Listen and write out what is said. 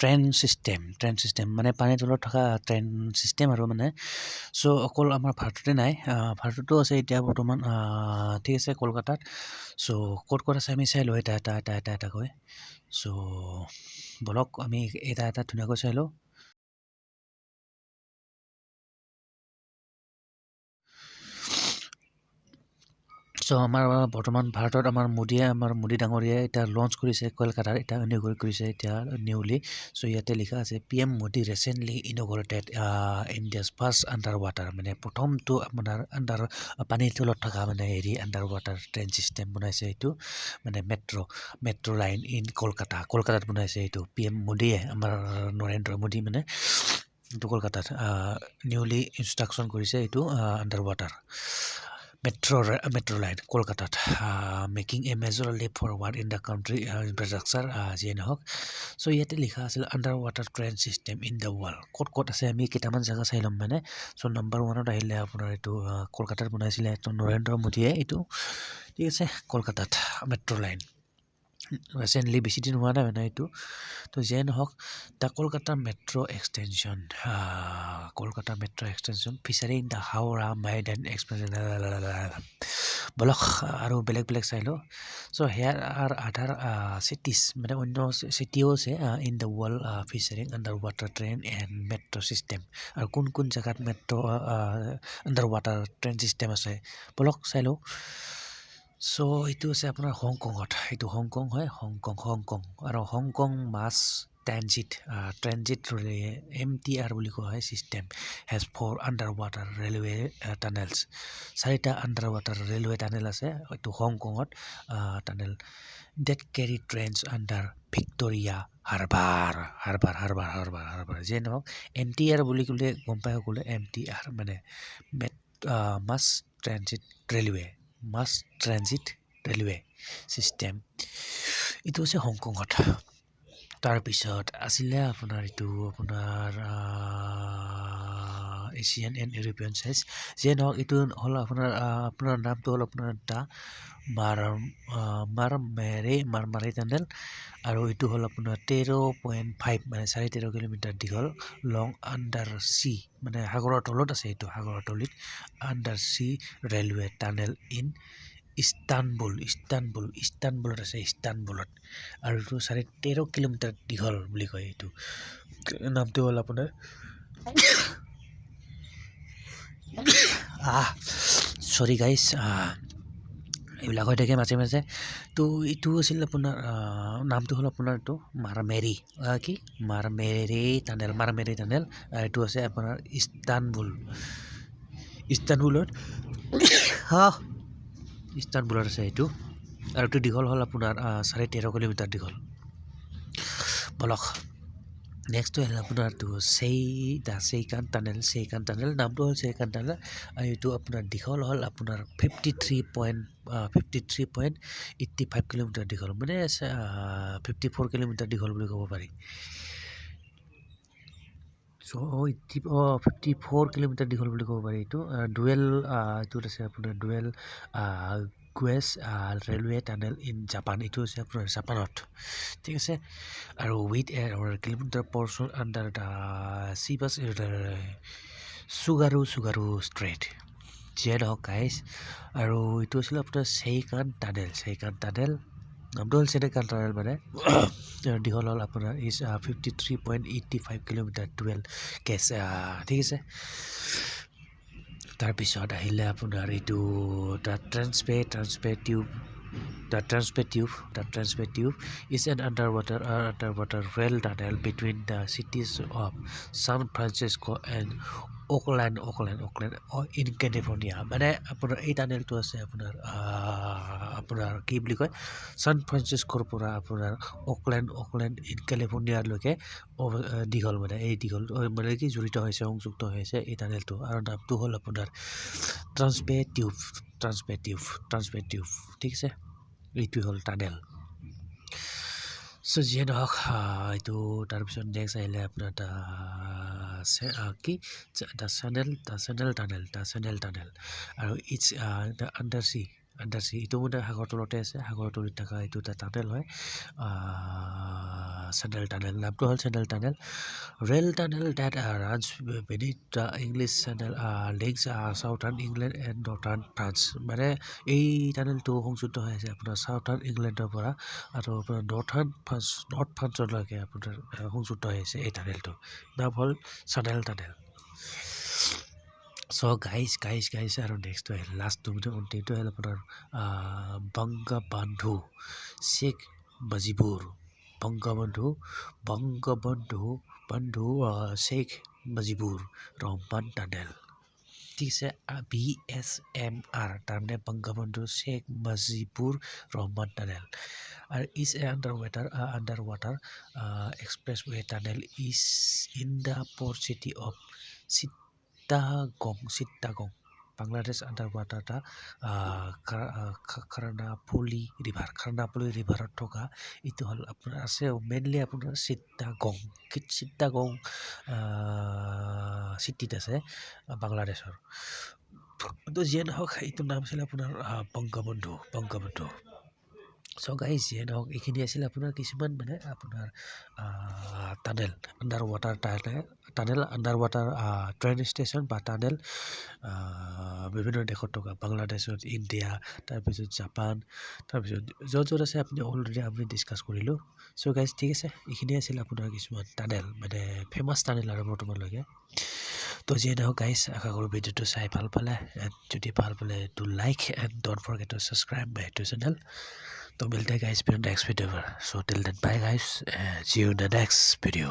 train system মানে পানীৰ তলত থকা ট্ৰেইন চিষ্টেম আৰু মানে চ' অকল আমাৰ ভাৰততে নাই ভাৰততো আছে এতিয়া বৰ্তমান ঠিক আছে কলকাতাত চ' ক'ত আছে আমি চাই লওঁ এটাকৈ চ' বলক আমি এটা ধুনীয়াকৈ চাই লওঁ চ' আমাৰ বৰ্তমান ভাৰতত আমাৰ মোদী ডাঙৰীয়াই এতিয়া লঞ্চ কৰিছে কলকাতাত এতিয়া ইনগৰেট কৰিছে এতিয়া নিউলি চ' ইয়াতে লিখা আছে PM Modi recently inaugurated India's first under water মানে প্ৰথমটো আপোনাৰ পানীৰ তলত থকা মানে হেৰি আণ্ডাৰ ৱাটাৰ ট্ৰেইন চিষ্টেম বনাইছে এইটো মানে মেট্ৰ' লাইন ইন কলকাতাত বনাইছে এইটো PM মোদীয়ে আমাৰ নৰেন্দ্ৰ মোদী মানে এইটো কলকাতাত নিউলি ইনষ্ট্ৰাকশ্যন কৰিছে এইটো আণ্ডাৰ ৱাটাৰ মেট্ৰ' লাইন কলকাতাত making a major leap forward in the country infrastructure যিয়ে নহওক চ' ইয়াতে লিখা আছিল under water train system in the world ক'ত আছে আমি কেইটামান জেগা চাই ল'ম মানে চ' নাম্বাৰ 1ত আহিলে আপোনাৰ এইটো কলকাতাত বনাইছিলে এইটো নৰেন্দ্ৰ মোদীয়ে এইটো ঠিক আছে কলকাতাত মেট্ৰ' লাইন ৰিচেণ্টলি বেছি দিন হোৱা নাই মানে এইটো তো যিয়ে নহওক the Kolkata metro' extension featuring the Howrah Maidan express বলক আৰু বেলেগ চাই লওঁ so' here are other cities মানে অন্য চিটিও আছে in the world featuring under water train and metro' system আৰু কোন জেগাত metro' under water train system আছে বলক চাই লওঁ চ' এইটো আছে আপোনাৰ হংকঙত এইটো হংকং হয় হংকং আৰু হংকং মাছ ট্ৰেনজিট MTR বুলি কোৱা হয় system has 4 under water railway tunnels 4টা আণ্ডাৰ ৱাটাৰ ৰেলৱে টানেল আছে এইটো হংকঙত tunnel that carry trains under Victoria Harbour যিয়ে নহওক MTR বুলি ক'লে গম পাই সকলোৱে MTR মানে মাছ ট্ৰেনজিট ৰেলৱে চিষ্টেম এইটো হৈছে হংকঙত তাৰপিছত আছিলে আপোনাৰ এইটো আপোনাৰ এছিয়ান এণ্ড ইউৰোপিয়ান চাইজ যিয়ে নহওক এইটো হ'ল আপোনাৰ নামটো হ'ল আপোনাৰ দা মাৰমাৰী টানেল আৰু এইটো হ'ল আপোনাৰ 13.5 মানে 13.5 কিলোমিটাৰ দীঘল লং আণ্ডাৰ চি মানে সাগৰৰ তলত আছে এইটো সাগৰৰ তলিত under sea railway tunnel in ইস্তানবুলত আছে ইস্তানবুলত আৰু এইটো 13.5 কিলোমিটাৰ দীঘল বুলি কয় এইটো নামটো হ'ল আপোনাৰ চৰি গাইজ এইবিলাক হৈ থাকে মাজে তো এইটো আছিল আপোনাৰ নামটো হ'ল আপোনাৰ এইটো মাৰমেৰী টানেল এইটো আছে আপোনাৰ ইস্তানবুলত আছে এইটো আৰু এইটো দীঘল হ'ল আপোনাৰ 13.5 কিলোমিটাৰ দীঘল বলক নেক্সটটো হ'ল আপোনাৰটো সেইকান টানেল নামটো হ'ল সেইকান টানেল আৰু এইটো আপোনাৰ দীঘল হ'ল আপোনাৰ 53.85 কিলোমিটাৰ দীঘল মানে 54 কিলোমিটাৰ দীঘল বুলি ক'ব পাৰি চ' 54 কিলোমিটাৰ দীঘল বুলি ক'ব পাৰি এইটো এইটোত আছে আপোনাৰ dual gauge railway tunnel in Japan এইটো আছে আপোনাৰ জাপানত ঠিক আছে আৰু with kilometre portion under the চিবাছ চুগাৰু ষ্ট্ৰেইট যিয়ে নহওক গাইজ আৰু এইটো আছিলে আপোনাৰ সেইকান টানেল নামটো হ'ল সেইকান টানেল মানে দীঘল হ'ল আপোনাৰ 53.85 কিলোমিটাৰ কেছ ঠিক আছে তাৰপিছত আহিলে আপোনাৰ এইটো the Transbay tube is an underwater rail tunnel between the cities of San Francisco and Oakland in California মানে আপোনাৰ এই টানেলটো আছে আপোনাৰ কি বুলি কয় ছান ফ্ৰান্সিস্কোৰ পৰা আপোনাৰ অকলেণ্ড ইন কেলিফৰ্ণিয়ালৈকে দীঘল মানে এই দীঘল মানে কি জড়িত হৈছে সংযুক্ত হৈছে এই টানেলটো আৰু নামটো হ'ল আপোনাৰ ট্ৰান্সপে টিউব ঠিক আছে এইটোৱে হ'ল টানেল চ' যিয়ে নহওক এইটো তাৰপিছত নেক্সট আহিলে আপোনাৰ দ্য চেনেল টানেল আৰু it's the under sea under sea এইটো মানে সাগৰ তলতে আছে সাগৰ তলিত থকা এইটো এটা টানেল হয় চেনেল টানেল নামটো হ'ল channel tunnel rail tunnel that runs beneath the English channel links southern England and northern France মানে এই টানেলটো সংযুক্ত হৈ আছে আপোনাৰ চাউথাৰ্ণ ইংলেণ্ডৰ পৰা আৰু আপোনাৰ নৰ্থ ফ্ৰান্সলৈকে আপোনাৰ সংযুক্ত হৈ আছে এই টানেলটো নাম হ'ল চেনেল টানেল চ' গাইজ আৰু নেক্সটটো আহিল লাষ্টটো মানে অন্তিমটো আহিল আপোনাৰ বংগবন্ধু শ্বেখ মুজিবুৰ বংগবন্ধু শ্বেখ মুজিবুৰ ৰহমান টানেল ঠিক আছে BSMR তাৰমানে বংগবন্ধু শ্বেখ মুজিবুৰ ৰহমান টানেল আৰু is a under water expressway tunnel is in the port city of Chittagong Bangladesh under water এটা খাৰনাপলি ৰিভাৰত থকা এইটো হ'ল আপোনাৰ আছে মেইনলি আপোনাৰ চিটাগং চিটিত আছে বাংলাদেশৰ তো যিয়ে নহওক এইটোৰ নাম আছিলে আপোনাৰ বংগবন্ধু চ' গাইজ যিয়ে নহওক এইখিনি আছিলে আপোনাৰ কিছুমান মানে আপোনাৰ tunnel under water train station বা টানেল বিভিন্ন দেশত থকা বাংলাদেশত ইণ্ডিয়া তাৰপিছত জাপান তাৰপিছত য'ত আছে আপুনি অলৰেডি আমি ডিছকাছ কৰিলোঁ চ' গাইজ ঠিক আছে এইখিনিয়ে আছিল আপোনাৰ কিছুমান টানেল মানে ফেমাছ টানেল আৰু বৰ্তমানলৈকে তো যিয়ে নহওক গাইজ আশা কৰোঁ ভিডিঅ'টো চাই ভাল পালে এণ্ড যদি ভাল পালে to like and don't forget to subscribe my YouTube channel तो मिलते हैं गाइस फिर नेक्स्ट वीडियो पर so till then bye guys see you in the next video